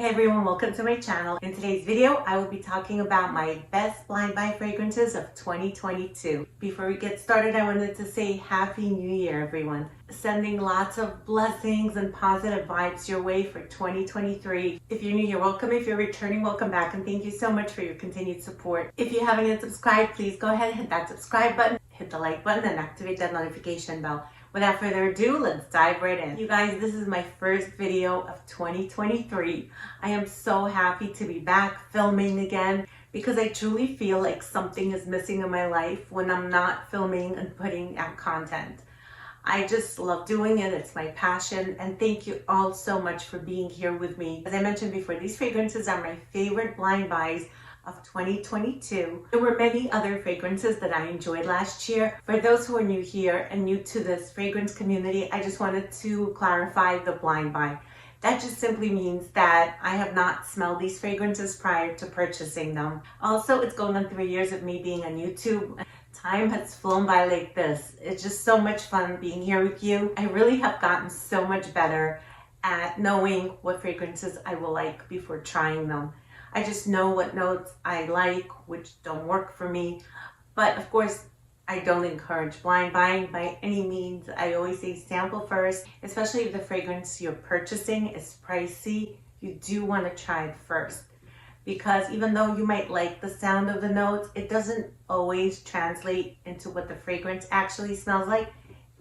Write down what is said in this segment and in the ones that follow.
Hey everyone, welcome to my channel. In today's video, I will be talking about my best blind buy fragrances of 2022. Before we get started, I wanted to say Happy New Year, everyone. Sending lots of blessings and positive vibes your way for 2023. If you're new, you're welcome. If you're returning, welcome back. And thank you so much for your continued support. If you haven't yet subscribed, please go ahead and hit that subscribe button, hit the like button, and activate that notification bell. Without further ado, let's dive right in. You guys, this is my first video of 2023. I am so happy to be back filming again because I truly feel like something is missing in my life when I'm not filming and putting out content. I just love doing it. It's my passion. And thank you all so much for being here with me. As I mentioned before, these fragrances are my favorite blind buys of 2022. There were many other fragrances that I enjoyed last year. For those who are new here and new to this fragrance community, I just wanted to clarify the blind buy. That just simply means that I have not smelled these fragrances prior to purchasing them. Also, it's going on 3 years of me being on YouTube. Time has flown by like this. It's just so much fun being here with you. I really have gotten so much better at knowing what fragrances I will like before trying them. I just know what notes I like, which don't work for me. But of course, I don't encourage blind buying by any means. I always say sample first, especially if the fragrance you're purchasing is pricey. You do want to try it first. Because even though you might like the sound of the notes, it doesn't always translate into what the fragrance actually smells like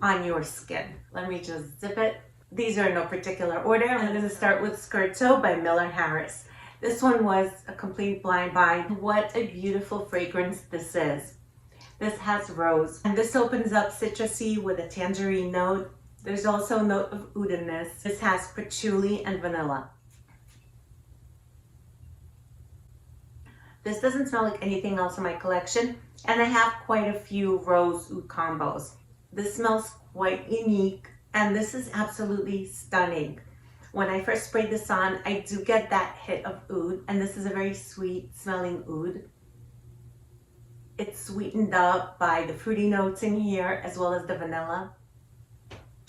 on your skin. Let me just zip it. These are in no particular order. I'm going to start with Scherzo by Miller Harris. This one was a complete blind buy. What a beautiful fragrance this is. This has rose, and this opens up citrusy with a tangerine note. There's also a note of oud in this. This has patchouli and vanilla. This doesn't smell like anything else in my collection, and I have quite a few rose oud combos. This smells quite unique, and this is absolutely stunning. When I first sprayed this on, I do get that hit of oud, and this is a very sweet smelling oud. It's sweetened up by the fruity notes in here as well as the vanilla.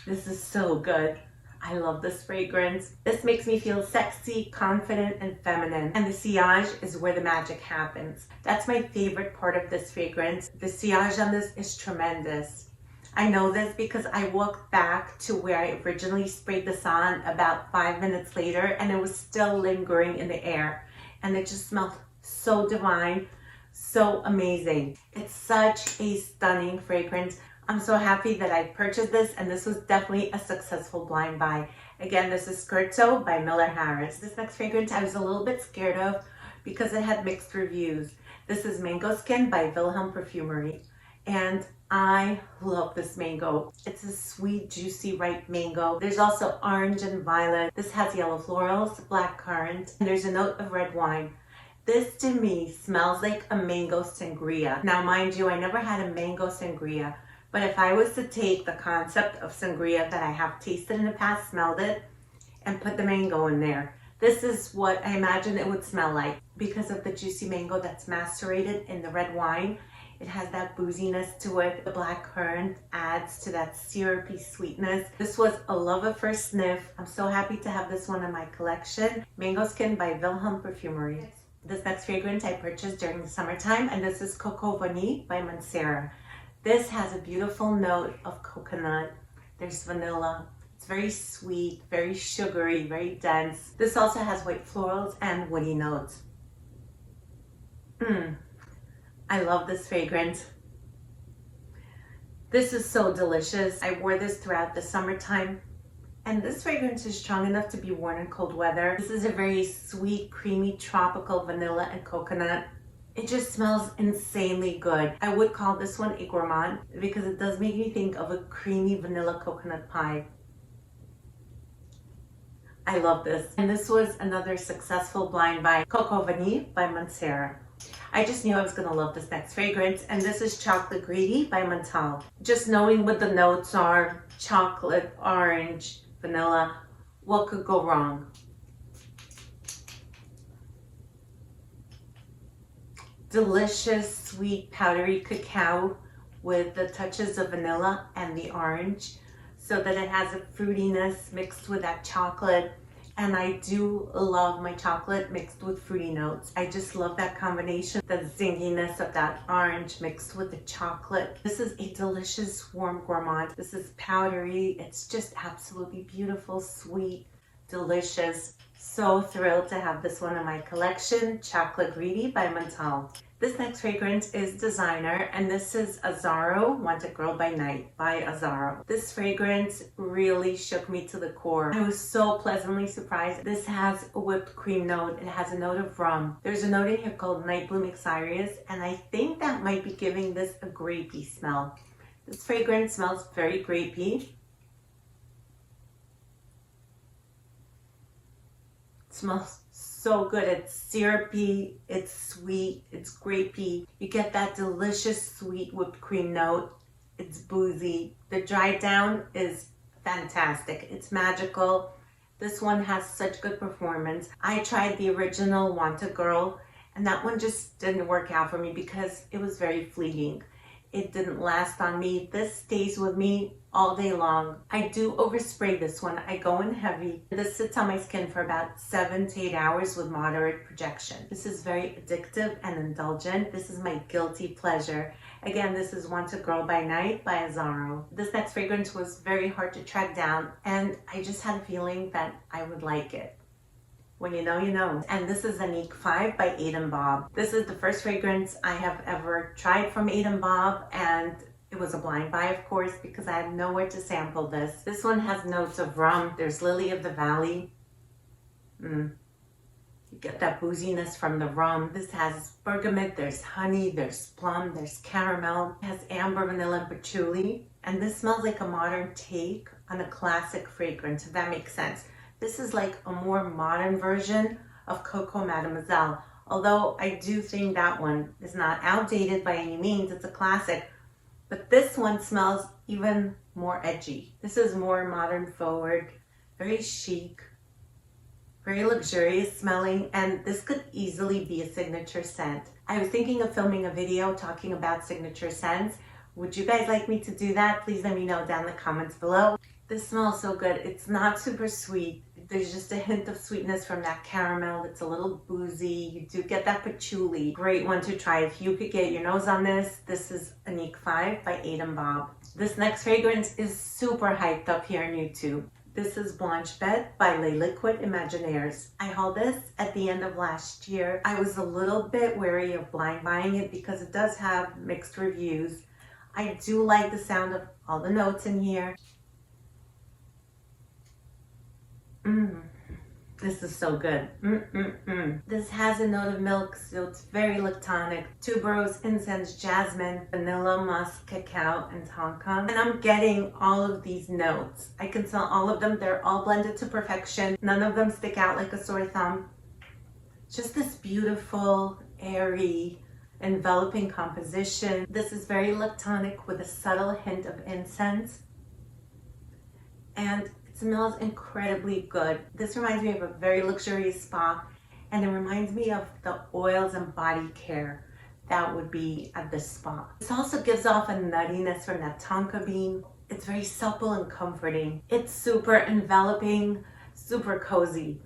This is so good. I love this fragrance. This makes me feel sexy, confident, and feminine. And the sillage is where the magic happens. That's my favorite part of this fragrance. The sillage on this is tremendous. I know this because I walked back to where I originally sprayed this on about 5 minutes later, and it was still lingering in the air. And it just smelled so divine, so amazing. It's such a stunning fragrance. I'm so happy that I purchased this, and this was definitely a successful blind buy. Again, this is Scherzo by Miller Harris. This next fragrance I was a little bit scared of because it had mixed reviews. This is Mango Skin by Vilhelm Perfumerie. And I love this mango. It's a sweet, juicy, ripe mango. There's also orange and violet. This has yellow florals, black currant, and there's a note of red wine. This to me smells like a mango sangria. Now, mind you, I never had a mango sangria, but if I was to take the concept of sangria that I have tasted in the past, smelled it, and put the mango in there, this is what I imagine it would smell like. Because of the juicy mango that's macerated in the red wine, it has that booziness to it. The black currant adds to that syrupy sweetness. This was a love at first sniff. I'm so happy to have this one in my collection. Mango Skin by Vilhelm Perfumerie. This next fragrance I purchased during the summertime, and this is Coco Vani by Mancera. This has a beautiful note of coconut. There's vanilla. It's very sweet, very sugary, very dense. This also has white florals and woody notes. I love this fragrance. This is so delicious. I wore this throughout the summertime, and this fragrance is strong enough to be worn in cold weather. This is a very sweet, creamy, tropical vanilla and coconut. It just smells insanely good. I would call this one a gourmand because it does make me think of a creamy vanilla coconut pie. I love this. And this was another successful blind buy, Coco Vani by Mancera. I just knew I was gonna love this next fragrance, and this is Chocolate Greedy by Montale. Just knowing what the notes are, chocolate, orange, vanilla, what could go wrong? Delicious, sweet, powdery cacao with the touches of vanilla and the orange, so that it has a fruitiness mixed with that chocolate And I do love my chocolate mixed with fruity notes. I just love that combination, the zinginess of that orange mixed with the chocolate. This is a delicious warm gourmand. This is powdery. It's just absolutely beautiful, sweet, delicious. So thrilled to have this one in my collection, Chocolate Greedy by Montale. This next fragrance is designer, and this is Azzaro, Want a Girl by Night by Azzaro. This fragrance really shook me to the core. I was so pleasantly surprised. This has a whipped cream note. It has a note of rum. There's a note in here called Night Bloom Exarius, and I think that might be giving this a grapey smell. This fragrance smells very grapey. It smells so good. It's syrupy, it's sweet, it's grapey. You get that delicious sweet whipped cream note. It's boozy. The dry down is fantastic. It's magical. This one has such good performance. I tried the original Want a Girl, and that one just didn't work out for me because it was very fleeting. It didn't last on me. This stays with me all day long. I do overspray this one. I go in heavy. This sits on my skin for about 7 to 8 hours with moderate projection. This is very addictive and indulgent. This is my guilty pleasure. Again, this is Want a Girl by Night by Azzaro. This next fragrance was very hard to track down, and I just had a feeling that I would like it. When you know, you know. And this is Annicke 5 by Aiden Bob. This is the first fragrance I have ever tried from Aiden Bob, and it was a blind buy, of course, because I had nowhere to sample this. This one has notes of rum. There's Lily of the Valley. You get that booziness from the rum. This has bergamot, there's honey, there's plum, there's caramel. It has amber, vanilla, and patchouli. And this smells like a modern take on a classic fragrance, if that makes sense. This is like a more modern version of Coco Mademoiselle. Although I do think that one is not outdated by any means, it's a classic. But this one smells even more edgy. This is more modern forward, very chic, very luxurious smelling, and this could easily be a signature scent. I was thinking of filming a video talking about signature scents. Would you guys like me to do that? Please let me know down in the comments below. This smells so good. It's not super sweet. There's just a hint of sweetness from that caramel. It's a little boozy. You do get that patchouli. Great one to try. If you could get your nose on this, this is Annicke 5 by Aiden Bob. This next fragrance is super hyped up here on YouTube. This is Blanche Bed by Les Liquid Imaginaires. I hauled this at the end of last year. I was a little bit wary of blind buying it because it does have mixed reviews. I do like the sound of all the notes in here. This is so good. This has a note of milk, so it's very lactonic. Tuberose, incense, jasmine, vanilla, musk, cacao, and tonka. And I'm getting all of these notes. I can smell all of them. They're all blended to perfection. None of them stick out like a sore thumb. Just this beautiful, airy, enveloping composition. This is very lactonic with a subtle hint of incense. And smells incredibly good. This reminds me of a very luxurious spa, and it reminds me of the oils and body care that would be at the spa. This also gives off a nuttiness from that tonka bean. It's very supple and comforting. It's super enveloping, super cozy.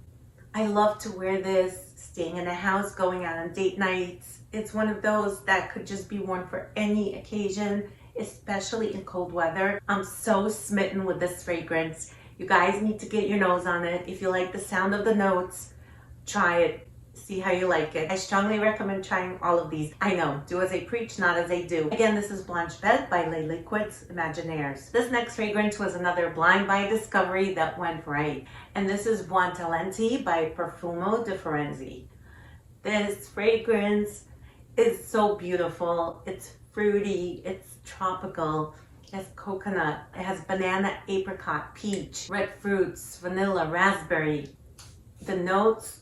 I love to wear this staying in a house, going out on date nights. It's one of those that could just be worn for any occasion, especially in cold weather. I'm so smitten with this fragrance. You guys need to get your nose on it. If you like the sound of the notes, try it. See how you like it. I strongly recommend trying all of these. I know, do as I preach, not as I do. Again, this is Blanche Bed by Les Liquids Imaginaires. This next fragrance was another blind buy discovery that went right. And this is Buontalenti by Profumo di Firenze. This fragrance is so beautiful. It's fruity, it's tropical. It has coconut, it has banana, apricot, peach, red fruits, vanilla, raspberry. The notes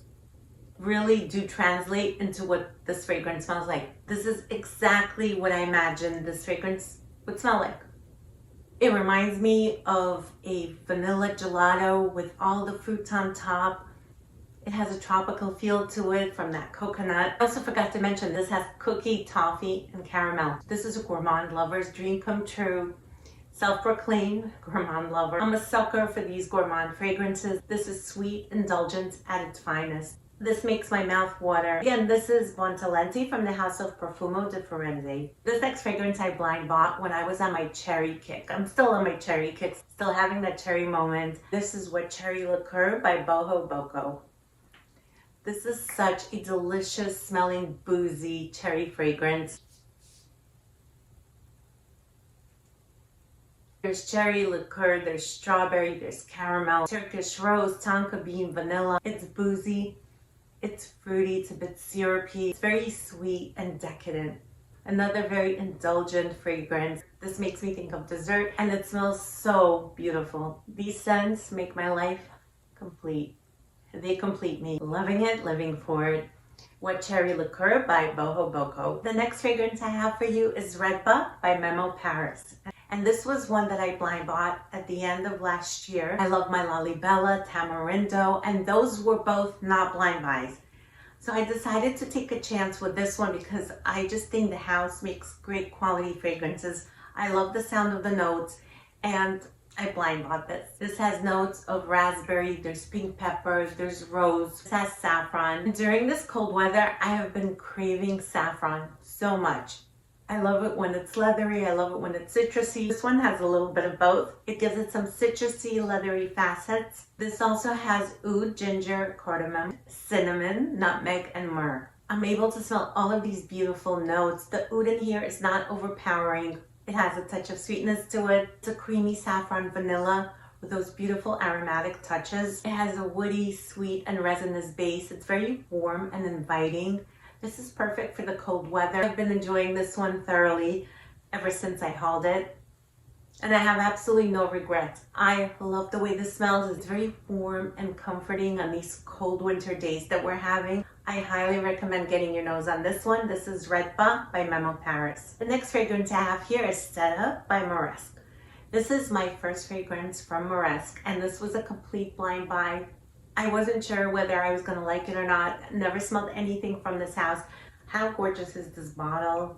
really do translate into what this fragrance smells like. This is exactly what I imagined this fragrance would smell like. It reminds me of a vanilla gelato with all the fruits on top. It has a tropical feel to it from that coconut. I also forgot to mention this has cookie, toffee, and caramel. This is a gourmand lover's dream come true. Self-proclaimed gourmand lover. I'm a sucker for these gourmand fragrances. This is sweet indulgence at its finest. This makes my mouth water. Again, this is Buontalenti from the house of Profumo di Firenze. This next fragrance I blind bought when I was on my cherry kick. I'm still on my cherry kick, still having that cherry moment. This is What Cherry Liqueur by Bohoboco. This is such a delicious smelling boozy cherry fragrance. There's cherry liqueur, there's strawberry, there's caramel, Turkish rose, tonka bean, vanilla. It's boozy, it's fruity, it's a bit syrupy. It's very sweet and decadent. Another very indulgent fragrance. This makes me think of dessert and it smells so beautiful. These scents make my life complete. They complete me. Loving it, living for it. What Cherry Liqueur by Bohoboco. The next fragrance I have for you is Retba by Memo Paris. And this was one that I blind bought at the end of last year. I love my Lalibella, Tamarindo, and those were both not blind buys. So I decided to take a chance with this one because I just think the house makes great quality fragrances. I love the sound of the notes and I blind bought this. This has notes of raspberry, there's pink peppers, there's rose, this has saffron. And during this cold weather, I have been craving saffron so much. I love it when it's leathery, I love it when it's citrusy. This one has a little bit of both. It gives it some citrusy, leathery facets. This also has oud, ginger, cardamom, cinnamon, nutmeg, and myrrh. I'm able to smell all of these beautiful notes. The oud in here is not overpowering. It has a touch of sweetness to it. It's a creamy saffron vanilla with those beautiful aromatic touches. It has a woody, sweet, and resinous base. It's very warm and inviting. This is perfect for the cold weather. I've been enjoying this one thoroughly ever since I hauled it. And I have absolutely no regrets. I love the way this smells. It's very warm and comforting on these cold winter days that we're having. I highly recommend getting your nose on this one. This is Retba by Memo Paris. The next fragrance I have here is Seta by Moresque. This is my first fragrance from Moresque, and this was a complete blind buy. I wasn't sure whether I was going to like it or not. Never smelled anything from this house. How gorgeous is this bottle?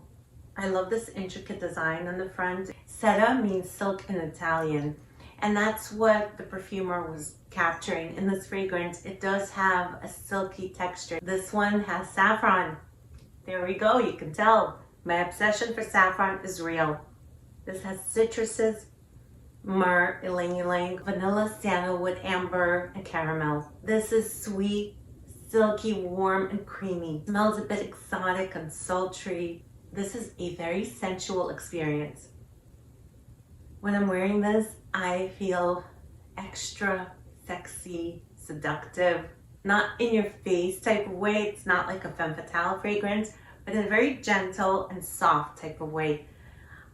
I love this intricate design on the front. Seta means silk in Italian, and that's what the perfumer was capturing in this fragrance. It does have a silky texture. This one has saffron. There we go, you can tell. My obsession for saffron is real. This has citruses, myrrh, ylang-ylang, vanilla, sandalwood, amber, and caramel. This is sweet, silky, warm, and creamy. It smells a bit exotic and sultry. This is a very sensual experience. When I'm wearing this, I feel extra sexy, seductive, not in your face type of way. It's not like a femme fatale fragrance, but in a very gentle and soft type of way.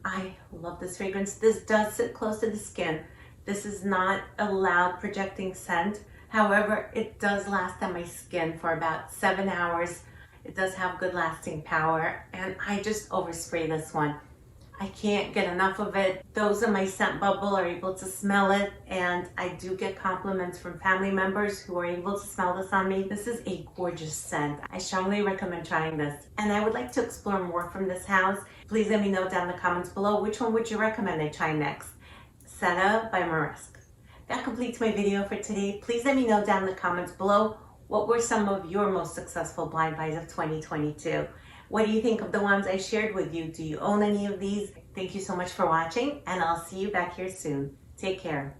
I love this fragrance. This does sit close to the skin. This is not a loud projecting scent. However, it does last on my skin for about 7 hours. It does have good lasting power, and I just overspray this one. I can't get enough of it. Those in my scent bubble are able to smell it, and I do get compliments from family members who are able to smell this on me. This is a gorgeous scent. I strongly recommend trying this, and I would like to explore more from this house. Please let me know down in the comments below which one would you recommend I try next. Seta by Moresque. That completes my video for today. Please let me know down in the comments below what were some of your most successful blind buys of 2022. What do you think of the ones I shared with you? Do you own any of these? Thank you so much for watching, and I'll see you back here soon. Take care.